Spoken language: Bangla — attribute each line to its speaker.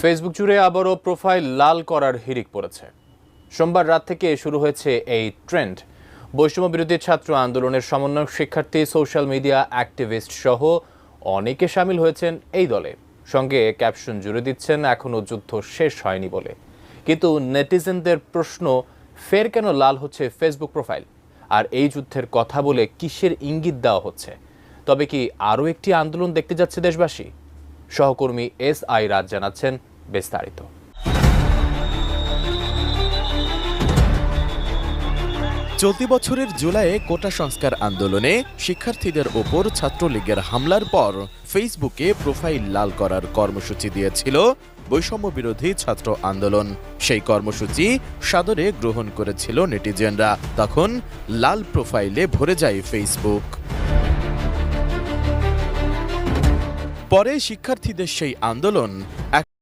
Speaker 1: ফেসবুক জুড়ে আবারও প্রোফাইল লাল করার হিড়িক পড়েছে। সোমবার রাত থেকে শুরু হয়েছে এই ট্রেন্ড। বৈষম্য বিরোধী ছাত্র আন্দোলনের সমন্বয়ক শিক্ষার্থী, সোশ্যাল মিডিয়া অ্যাক্টিভিস্ট সহ অনেকে সামিল হয়েছেন এই দলে। সঙ্গে ক্যাপশন জুড়ে দিচ্ছেন এখনও যুদ্ধ শেষ হয়নি বলে। কিন্তু নেটিজেনদের প্রশ্ন, ফের কেন লাল হচ্ছে ফেসবুক প্রোফাইল? আর এই যুদ্ধের কথা বলে কিসের ইঙ্গিত দেওয়া হচ্ছে? তবে কি আরও একটি আন্দোলন দেখতে যাচ্ছে দেশবাসী? সহকর্মী SI রাজ জানাচ্ছেন বিস্তারিত।
Speaker 2: চলতি বছরের জুলাইয়ে কোটা সংস্কার আন্দোলনে শিক্ষার্থীদের ওপর ছাত্রলীগের হামলার পর ফেসবুকে প্রোফাইল লাল করার কর্মসূচি দিয়েছিল বৈষম্য বিরোধী ছাত্র আন্দোলন। সেই কর্মসূচি সাদরে গ্রহণ করেছিল নেটিজেনরা। তখন লাল প্রোফাইলে ভরে যায় ফেসবুক। পরে শিক্ষার্থীদের সেই আন্দোলন